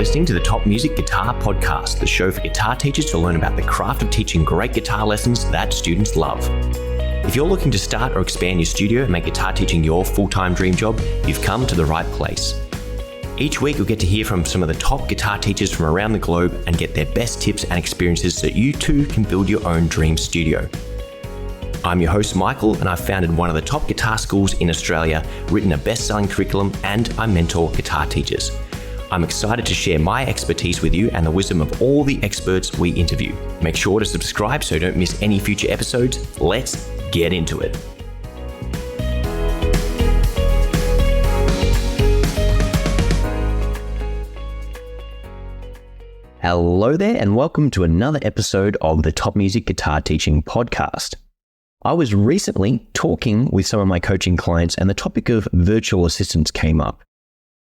listening to the Top Music Guitar Podcast, the show for guitar teachers to learn about the craft of teaching great guitar lessons that students love. If you're looking to start or expand your studio and make guitar teaching your full-time dream job, you've come to the right place. Each week, you'll get to hear from some of the top guitar teachers from around the globe and get their best tips and experiences so you too can build your own dream studio. I'm your host, Michael, and I've founded one of the top guitar schools in Australia, written a best-selling curriculum, and I mentor guitar teachers. I'm excited to share my expertise with you and the wisdom of all the experts we interview. Make sure to subscribe so you don't miss any future episodes. Let's get into it. Hello there, and welcome to another episode of the Top Music Guitar Teaching Podcast. I was recently talking with some of my coaching clients and the topic of virtual assistants came up.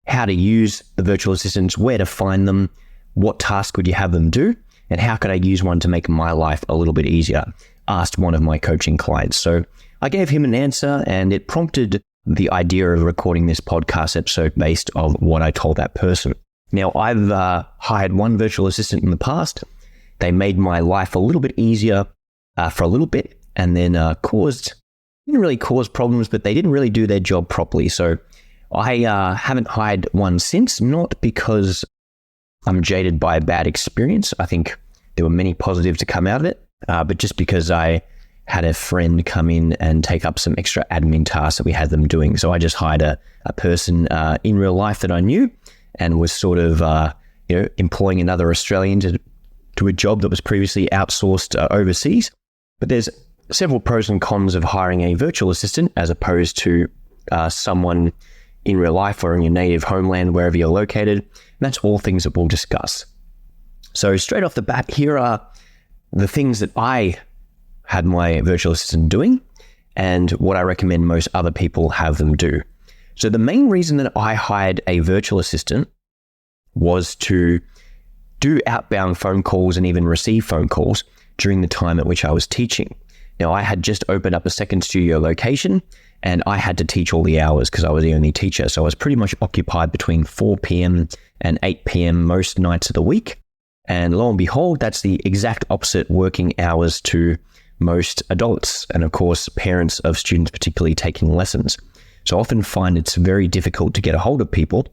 How to use the virtual assistants, where to find them, what task would you have them do, and how could I use one to make my life a little bit easier, asked one of my coaching clients. So I gave him an answer and it prompted the idea of recording this podcast episode based on what I told that person. Now, I've hired one virtual assistant in the past. They made my life a little bit easier for a little bit, and then didn't really cause problems, but they didn't really do their job properly. So I haven't hired one since, not because I'm jaded by a bad experience. I think there were many positives to come out of it, but just because I had a friend come in and take up some extra admin tasks that we had them doing. So I just hired a person in real life that I knew and was sort of employing another Australian to do a job that was previously outsourced overseas. But there's several pros and cons of hiring a virtual assistant as opposed to someone in real life or in your native homeland, wherever you're located. And that's all things that we'll discuss. So straight off the bat, here are the things that I had my virtual assistant doing and what I recommend most other people have them do. So the main reason that I hired a virtual assistant was to do outbound phone calls and even receive phone calls during the time at which I was teaching. Now, I had just opened up a second studio location and I had to teach all the hours because I was the only teacher. So I was pretty much occupied between 4 p.m. and 8 p.m. most nights of the week. And lo and behold, that's the exact opposite working hours to most adults and, of course, parents of students particularly taking lessons. So I often find it's very difficult to get a hold of people.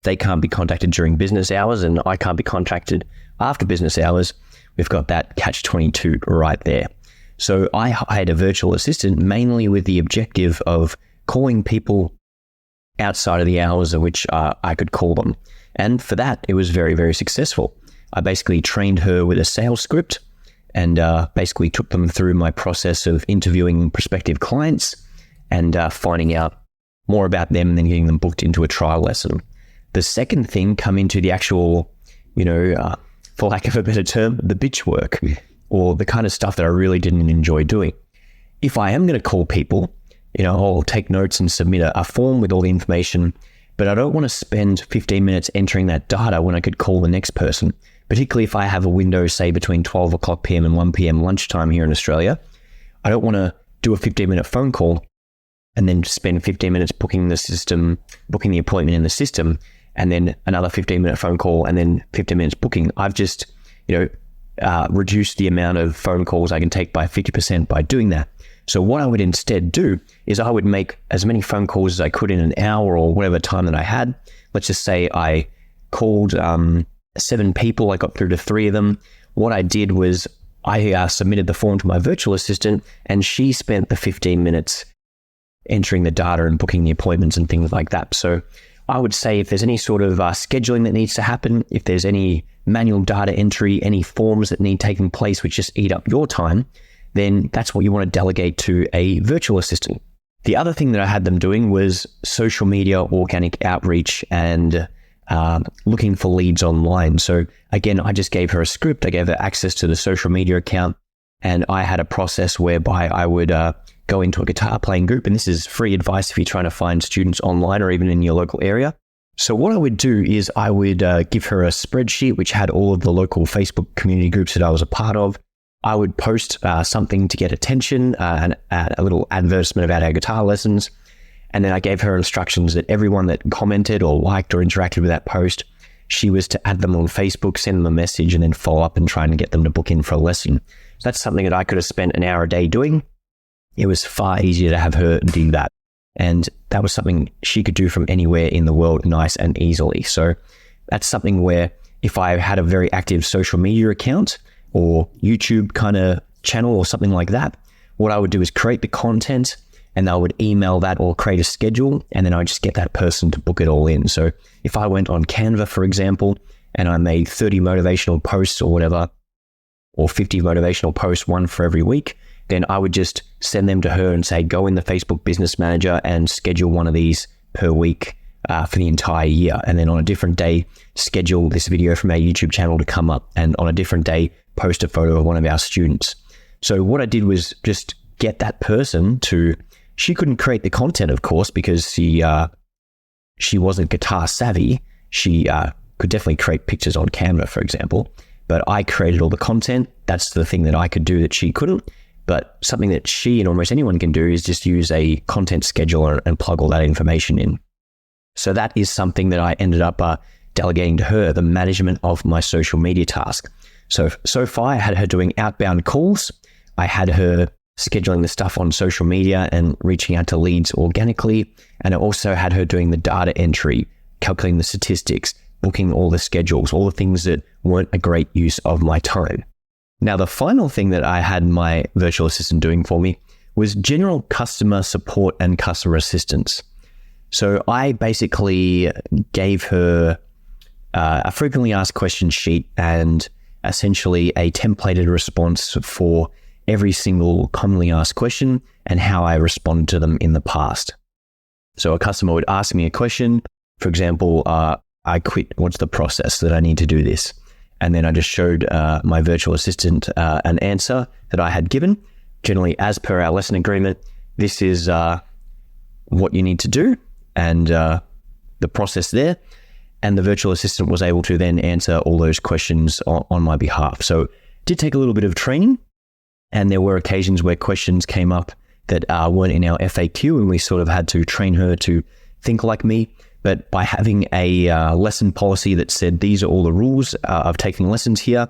They can't be contacted during business hours and I can't be contacted after business hours. We've got that catch-22 right there. So I hired a virtual assistant mainly with the objective of calling people outside of the hours at which I could call them. And for that, it was very, very successful. I basically trained her with a sales script and basically took them through my process of interviewing prospective clients and finding out more about them and then getting them booked into a trial lesson. The second thing come into the actual, for lack of a better term, the bitch work, or the kind of stuff that I really didn't enjoy doing. If I am going to call people, I'll take notes and submit a form with all the information, but I don't want to spend 15 minutes entering that data when I could call the next person, particularly if I have a window, say, between 12 o'clock p.m. and 1 p.m. lunchtime here in Australia. I don't want to do a 15-minute phone call and then spend 15 minutes booking the appointment in the system, and then another 15-minute phone call and then 15 minutes booking. I've just, reduced the amount of phone calls I can take by 50% by doing that. So what I would instead do is I would make as many phone calls as I could in an hour or whatever time that I had. Let's just say I called 7 people. I got through to 3 of them. What I did was I submitted the form to my virtual assistant and she spent the 15 minutes entering the data and booking the appointments and things like that. So I would say if there's any sort of scheduling that needs to happen, if there's any manual data entry, any forms that need taking place which just eat up your time, then that's what you want to delegate to a virtual assistant. The other thing that I had them doing was social media, organic outreach, and looking for leads online. So again, I just gave her a script. I gave her access to the social media account, and I had a process whereby I would go into a guitar playing group. And this is free advice if you're trying to find students online or even in your local area. So what I would do is I would give her a spreadsheet which had all of the local Facebook community groups that I was a part of. I would post something to get attention, and a little advertisement about our guitar lessons. And then I gave her instructions that everyone that commented or liked or interacted with that post she was to add them on Facebook, send them a message, and then follow up and try and get them to book in for a lesson. So that's something that I could have spent an hour a day doing. It was far easier to have her do that. And that was something she could do from anywhere in the world, nice and easily. So that's something where if I had a very active social media account or YouTube kind of channel or something like that, what I would do is create the content and I would email that or create a schedule, and then I would just get that person to book it all in. So if I went on Canva, for example, and I made 30 motivational posts or whatever, or 50 motivational posts, one for every week, then I would just send them to her and say, go in the Facebook Business Manager and schedule one of these per week for the entire year. And then on a different day, schedule this video from our YouTube channel to come up. And on a different day, post a photo of one of our students. So what I did was just get that person to, she couldn't create the content, of course, because she wasn't guitar savvy. She could definitely create pictures on Canva, for example, but I created all the content. That's the thing that I could do that she couldn't. But something that she and almost anyone can do is just use a content scheduler and plug all that information in. So that is something that I ended up delegating to her, the management of my social media task. So far I had her doing outbound calls. I had her scheduling the stuff on social media and reaching out to leads organically. And I also had her doing the data entry, calculating the statistics, booking all the schedules, all the things that weren't a great use of my time. Now, the final thing that I had my virtual assistant doing for me was general customer support and customer assistance. So I basically gave her a frequently asked questions sheet and essentially a templated response for every single commonly asked question and how I responded to them in the past. So a customer would ask me a question, for example, I quit, what's the process that I need to do this? And then I just showed my virtual assistant an answer that I had given. Generally, as per our lesson agreement, this is what you need to do and the process there. And the virtual assistant was able to then answer all those questions on my behalf. So it did take a little bit of training. And there were occasions where questions came up that weren't in our FAQ, and we sort of had to train her to think like me. But by having a lesson policy that said, these are all the rules of taking lessons here,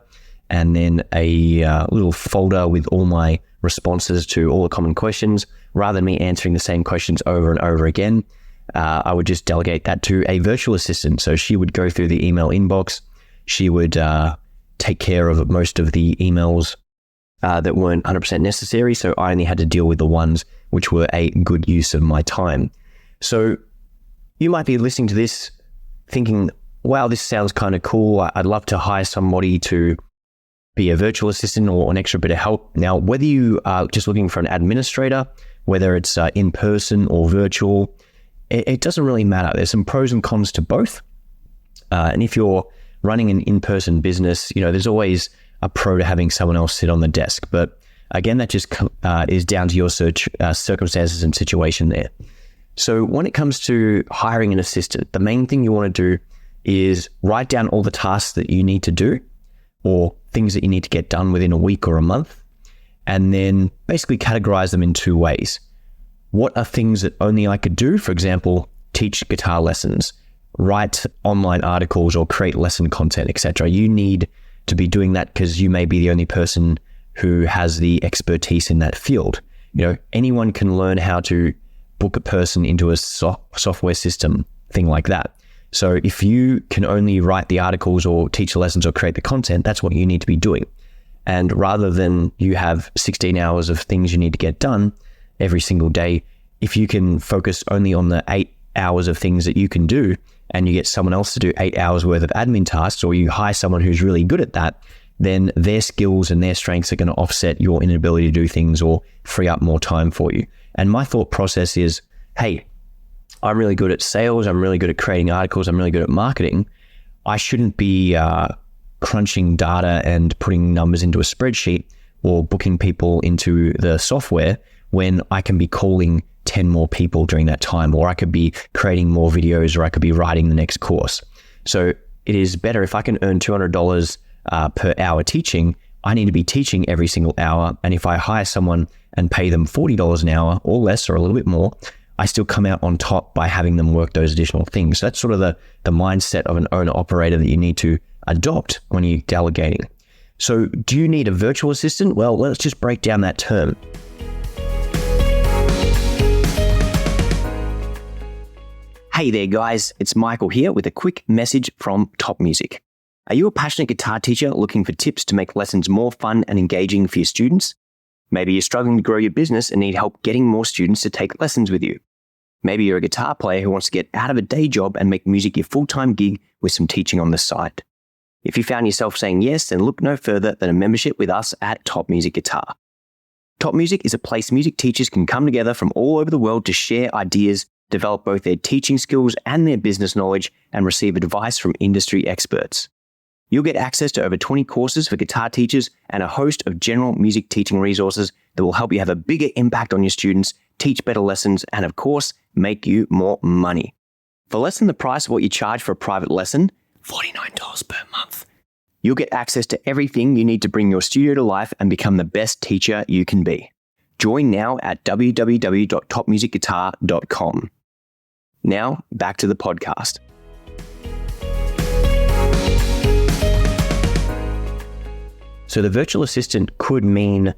and then a little folder with all my responses to all the common questions, rather than me answering the same questions over and over again, I would just delegate that to a virtual assistant. So she would go through the email inbox. She would take care of most of the emails that weren't 100% necessary. So I only had to deal with the ones which were a good use of my time. So you might be listening to this thinking, wow, this sounds kind of cool. I'd love to hire somebody to be a virtual assistant or an extra bit of help. Now, whether you are just looking for an administrator, whether it's in person or virtual, it doesn't really matter. There's some pros and cons to both. And if you're running an in-person business, there's always a pro to having someone else sit on the desk. But again, that just is down to your circumstances and situation there. So when it comes to hiring an assistant, the main thing you want to do is write down all the tasks that you need to do or things that you need to get done within a week or a month, and then basically categorize them in two ways. What are things that only I could do? For example, teach guitar lessons, write online articles or create lesson content, etc. You need to be doing that because you may be the only person who has the expertise in that field. Anyone can learn how to book a person into a software system, thing like that. So if you can only write the articles or teach the lessons or create the content, that's what you need to be doing. And rather than you have 16 hours of things you need to get done every single day, if you can focus only on the 8 hours of things that you can do, and you get someone else to do 8 hours worth of admin tasks, or you hire someone who's really good at that, then their skills and their strengths are going to offset your inability to do things or free up more time for you. And my thought process is, hey, I'm really good at sales. I'm really good at creating articles. I'm really good at marketing. I shouldn't be crunching data and putting numbers into a spreadsheet or booking people into the software when I can be calling 10 more people during that time, or I could be creating more videos, or I could be writing the next course. So it is better if I can earn $200 per hour teaching, I need to be teaching every single hour. And if I hire someone and pay them $40 an hour or less or a little bit more, I still come out on top by having them work those additional things. So that's sort of the mindset of an owner-operator that you need to adopt when you're delegating. So do you need a virtual assistant? Well, let's just break down that term. Hey there guys, it's Michael here with a quick message from Top Music. Are you a passionate guitar teacher looking for tips to make lessons more fun and engaging for your students? Maybe you're struggling to grow your business and need help getting more students to take lessons with you. Maybe you're a guitar player who wants to get out of a day job and make music your full-time gig with some teaching on the side. If you found yourself saying yes, then look no further than a membership with us at Top Music Guitar. Top Music is a place music teachers can come together from all over the world to share ideas, develop both their teaching skills and their business knowledge, and receive advice from industry experts. You'll get access to over 20 courses for guitar teachers and a host of general music teaching resources that will help you have a bigger impact on your students, teach better lessons, and of course, make you more money. For less than the price of what you charge for a private lesson, $49 per month, you'll get access to everything you need to bring your studio to life and become the best teacher you can be. Join now at www.topmusicguitar.com. Now, back to the podcast. So the virtual assistant could mean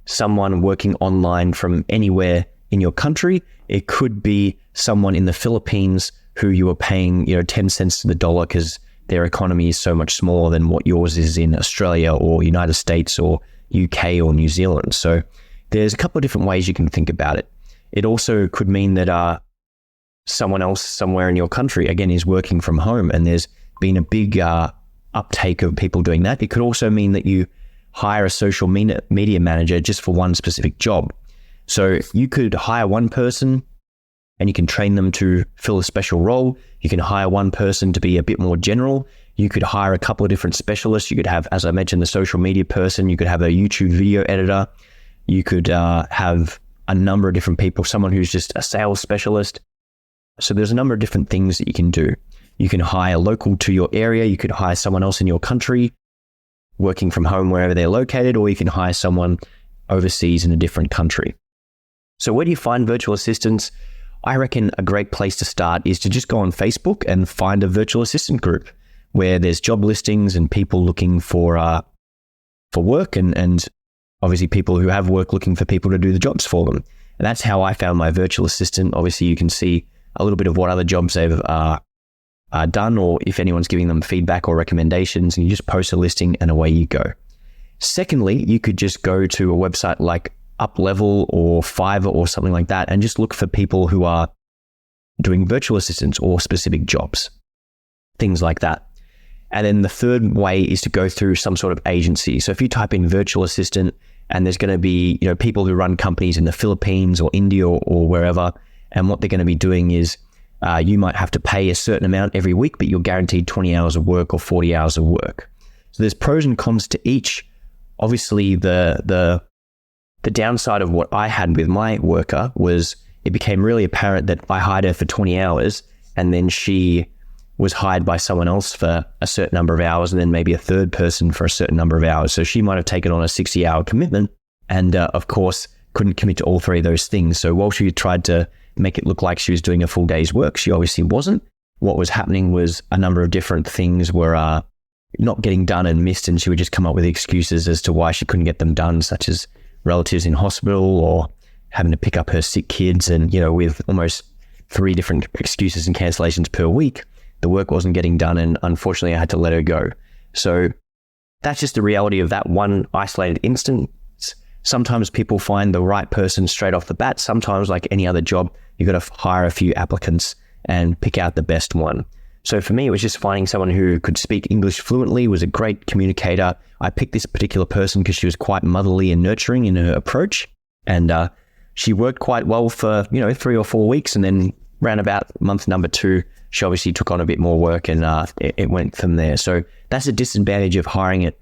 someone working online from anywhere in your country. It could be someone in the Philippines who you are paying 10 cents to the dollar because their economy is so much smaller than what yours is in Australia or United States or UK or New Zealand. So there's a couple of different ways you can think about it. It also could mean that someone else somewhere in your country, again, is working from home and there's been a big uptake of people doing that. It could also mean that you hire a social media manager just for one specific job. So you could hire one person and you can train them to fill a special role. You can hire one person to be a bit more general. You could hire a couple of different specialists. You could have, as I mentioned, the social media person. You could have a YouTube video editor. You could have a number of different people, someone who's just a sales specialist. So there's a number of different things that you can do. You can hire local to your area. You could hire someone else in your country working from home wherever they're located, or you can hire someone overseas in a different country. So where do you find virtual assistants? I reckon a great place to start is to just go on Facebook and find a virtual assistant group where there's job listings and people looking for work and obviously people who have work looking for people to do the jobs for them. And that's how I found my virtual assistant. Obviously you can see a little bit of what other jobs they've done, or if anyone's giving them feedback or recommendations, and you just post a listing and away you go. Secondly, you could just go to a website like Uplevel or Fiverr or something like that and just look for people who are doing virtual assistants or specific jobs, things like that. And then the third way is to go through some sort of agency. So if you type in virtual assistant and there's going to be people who run companies in the Philippines or India or wherever, and what they're going to be doing is you might have to pay a certain amount every week, but you're guaranteed 20 hours of work or 40 hours of work. So there's pros and cons to each. Obviously, the downside of what I had with my worker was it became really apparent that I hired her for 20 hours and then she was hired by someone else for a certain number of hours and then maybe a third person for a certain number of hours. So she might have taken on a 60-hour commitment and, of course, couldn't commit to all three of those things. So while she tried to make it look like she was doing a full day's work, she obviously wasn't. What was happening was a number of different things were not getting done and missed, and she would just come up with excuses as to why she couldn't get them done, such as relatives in hospital or having to pick up her sick kids. And, with almost 3 different excuses and cancellations per week, the work wasn't getting done, and unfortunately I had to let her go. So that's just the reality of that one isolated instance. Sometimes people find the right person straight off the bat. Sometimes, like any other job, you've got to hire a few applicants and pick out the best one. So for me, it was just finding someone who could speak English fluently, was a great communicator. I picked this particular person because she was quite motherly and nurturing in her approach. And she worked quite well for, 3 or 4 weeks. And then around about month number 2, she obviously took on a bit more work and it went from there. So that's a disadvantage of hiring it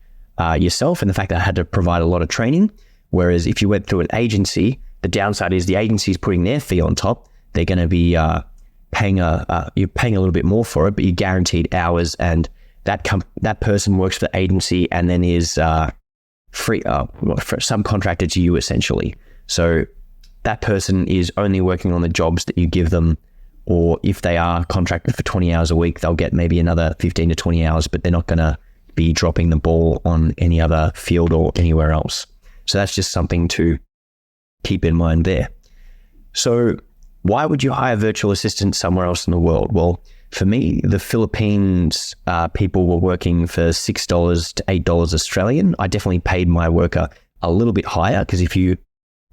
yourself, and the fact that I had to provide a lot of training. Whereas if you went through an agency, the downside is the agency is putting their fee on top. They're going to be you're paying a little bit more for it, but you're guaranteed hours, and that person works for the agency and then is subcontracted to you essentially. So that person is only working on the jobs that you give them, or if they are contracted for 20 hours a week, they'll get maybe another 15 to 20 hours, but they're not going to be dropping the ball on any other field or anywhere else. So that's just something to keep in mind there. So why would you hire a virtual assistant somewhere else in the world? Well, for me, the Philippines people were working for $6 to $8 Australian. I definitely paid my worker a little bit higher, because if you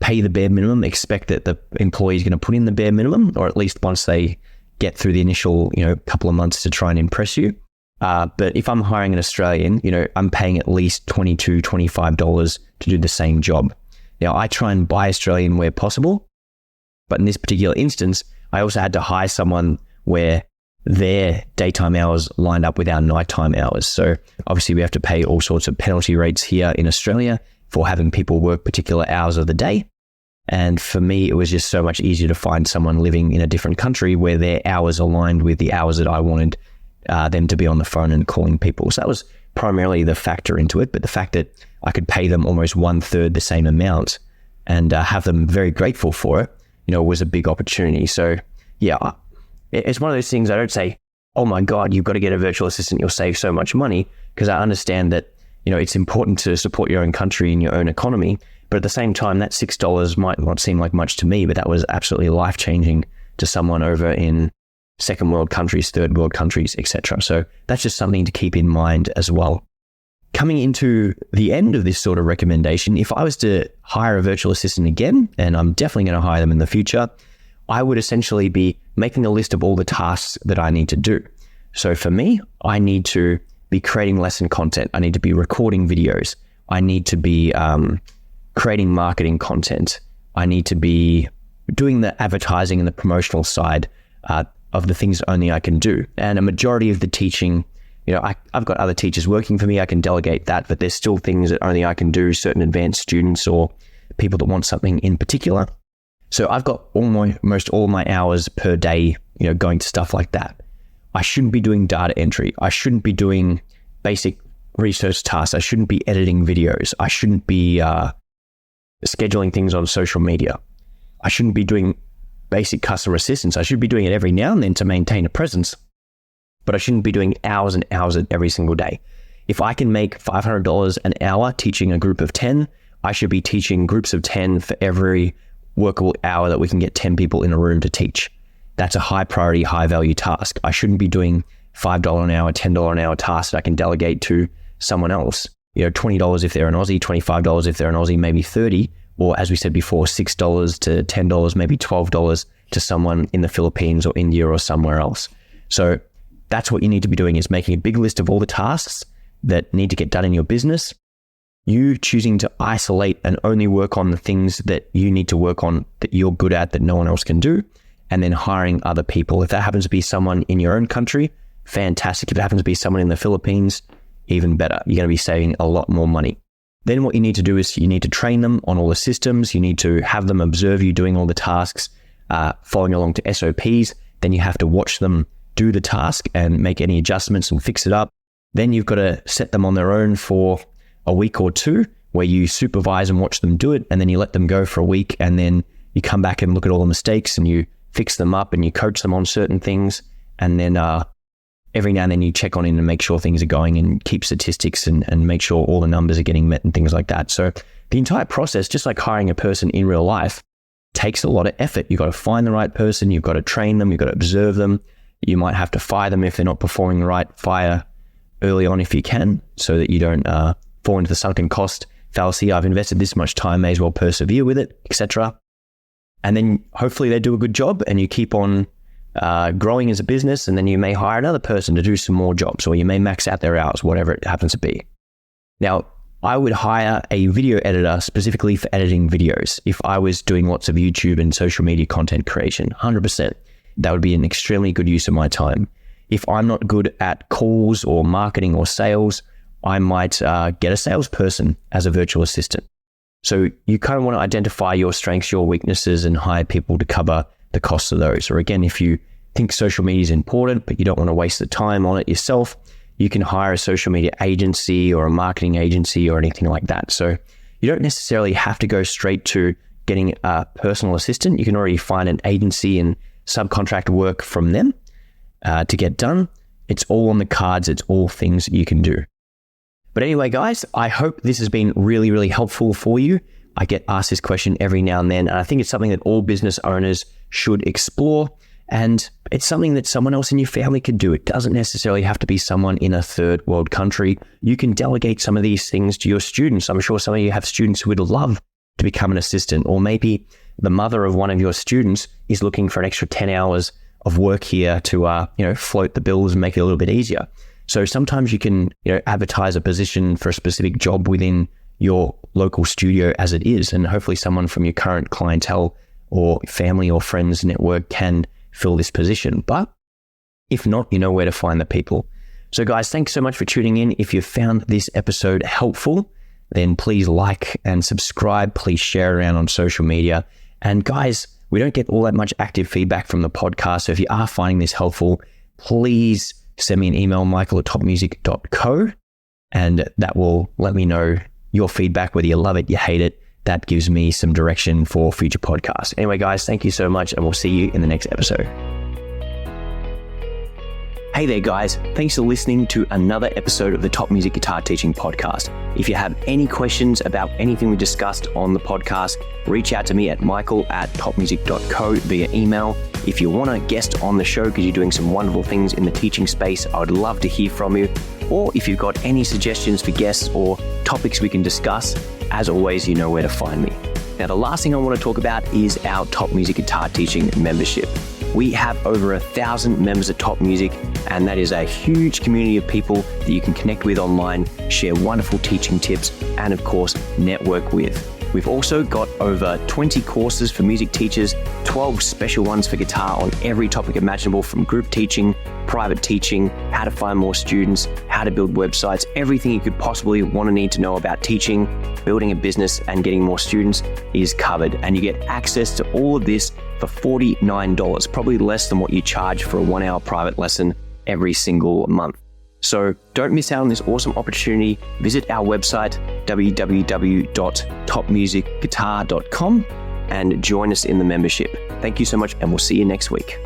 pay the bare minimum, expect that the employee is going to put in the bare minimum, or at least once they get through the initial, couple of months to try and impress you. But if I'm hiring an Australian, I'm paying at least $22, $25 to do the same job. Now, I try and buy Australian where possible, but in this particular instance, I also had to hire someone where their daytime hours lined up with our nighttime hours. So obviously we have to pay all sorts of penalty rates here in Australia for having people work particular hours of the day. And for me, it was just so much easier to find someone living in a different country where their hours aligned with the hours that I wanted them to be on the phone and calling people. So that was primarily the factor into it. But the fact that I could pay them almost 1/3 the same amount and have them very grateful for it, was a big opportunity. So yeah, it's one of those things I don't say, oh my God, you've got to get a virtual assistant, you'll save so much money, because I understand that, it's important to support your own country and your own economy. But at the same time, that $6 might not seem like much to me, but that was absolutely life-changing to someone over in second world countries, third world countries, etc. So that's just something to keep in mind as well. Coming into the end of this sort of recommendation, if I was to hire a virtual assistant again, and I'm definitely going to hire them in the future, I would essentially be making a list of all the tasks that I need to do. So for me, I need to be creating lesson content. I need to be recording videos. I need to be creating marketing content. I need to be doing the advertising and the promotional side of the things only I can do. And a majority of the teaching, I've got other teachers working for me. I can delegate that, but there's still things that only I can do, certain advanced students or people that want something in particular. So I've got almost all my hours per day, going to stuff like that. I shouldn't be doing data entry. I shouldn't be doing basic research tasks. I shouldn't be editing videos. I shouldn't be scheduling things on social media. I shouldn't be doing basic customer assistance. I should be doing it every now and then to maintain a presence, but I shouldn't be doing hours and hours every single day. If I can make $500 an hour teaching a group of 10, I should be teaching groups of 10 for every workable hour that we can get 10 people in a room to teach. That's a high priority, high value task. I shouldn't be doing $5 an hour, $10 an hour tasks that I can delegate to someone else. $20 if they're an Aussie, $25 if they're an Aussie, maybe $30, or as we said before, $6 to $10, maybe $12 to someone in the Philippines or India or somewhere else. So that's what you need to be doing, is making a big list of all the tasks that need to get done in your business. You choosing to isolate and only work on the things that you need to work on, that you're good at, that no one else can do, and then hiring other people. If that happens to be someone in your own country, fantastic. If it happens to be someone in the Philippines, even better. You're going to be saving a lot more money. Then what you need to do is you need to train them on all the systems. You need to have them observe you doing all the tasks, following along to SOPs. Then you have to watch them do the task and make any adjustments and fix it up. Then you've got to set them on their own for a week or two, where you supervise and watch them do it, and then you let them go for a week, and then you come back and look at all the mistakes and you fix them up and you coach them on certain things, and then every now and then you check on in and make sure things are going and keep statistics and make sure all the numbers are getting met and things like that. So the entire process, just like hiring a person in real life, takes a lot of effort. You've got to find the right person, you've got to train them, you've got to observe them. You might have to fire them if they're not performing the right. Fire early on if you can, so that you don't fall into the sunken cost fallacy. I've invested this much time, may as well persevere with it, etc. And then hopefully they do a good job and you keep on growing as a business, and then you may hire another person to do some more jobs, or you may max out their hours, whatever it happens to be. Now, I would hire a video editor specifically for editing videos. If I was doing lots of YouTube and social media content creation, 100%, that would be an extremely good use of my time. If I'm not good at calls or marketing or sales, I might get a salesperson as a virtual assistant. So you kind of want to identify your strengths, your weaknesses, and hire people to cover the costs of those. Or again, if you think social media is important, but you don't want to waste the time on it yourself, you can hire a social media agency or a marketing agency or anything like that. So you don't necessarily have to go straight to getting a personal assistant, you can already find an agency and subcontract work from them to get done. It's all on the cards. It's all things you can do. But anyway, guys, I hope this has been really, really helpful for you. I get asked this question every now and then, and I think it's something that all business owners should explore. And it's something that someone else in your family could do. It doesn't necessarily have to be someone in a third world country. You can delegate some of these things to your students. I'm sure some of you have students who would love to become an assistant, or maybe the mother of one of your students is looking for an extra 10 hours of work here to float the bills and make it a little bit easier. So sometimes you can advertise a position for a specific job within your local studio as it is, and hopefully someone from your current clientele or family or friends network can fill this position. But if not, you know where to find the people. So guys, thanks so much for tuning in. If you found this episode helpful, then please like and subscribe. Please share it around on social media. And guys, we don't get all that much active feedback from the podcast. So if you are finding this helpful, please send me an email, michael@topmusic.co, and that will let me know your feedback, whether you love it, you hate it. That gives me some direction for future podcasts. Anyway, guys, thank you so much, and we'll see you in the next episode. Hey there, guys. Thanks for listening to another episode of the Top Music Guitar Teaching Podcast. If you have any questions about anything we discussed on the podcast, reach out to me at michael@topmusic.co via email. If you want to guest on the show because you're doing some wonderful things in the teaching space, I would love to hear from you. Or if you've got any suggestions for guests or topics we can discuss, as always, you know where to find me. Now, the last thing I want to talk about is our Top Music Guitar Teaching membership. We have over 1,000 members at Top Music, and that is a huge community of people that you can connect with online, share wonderful teaching tips, and of course, network with. We've also got over 20 courses for music teachers, 12 special ones for guitar on every topic imaginable, from group teaching, private teaching, how to find more students, how to build websites, everything you could possibly want to need to know about teaching, building a business, and getting more students is covered. And you get access to all of this for $49, probably less than what you charge for a 1-hour private lesson every single month. So don't miss out on this awesome opportunity. Visit our website, www.topmusicguitar.com, and join us in the membership. Thank you so much, and we'll see you next week.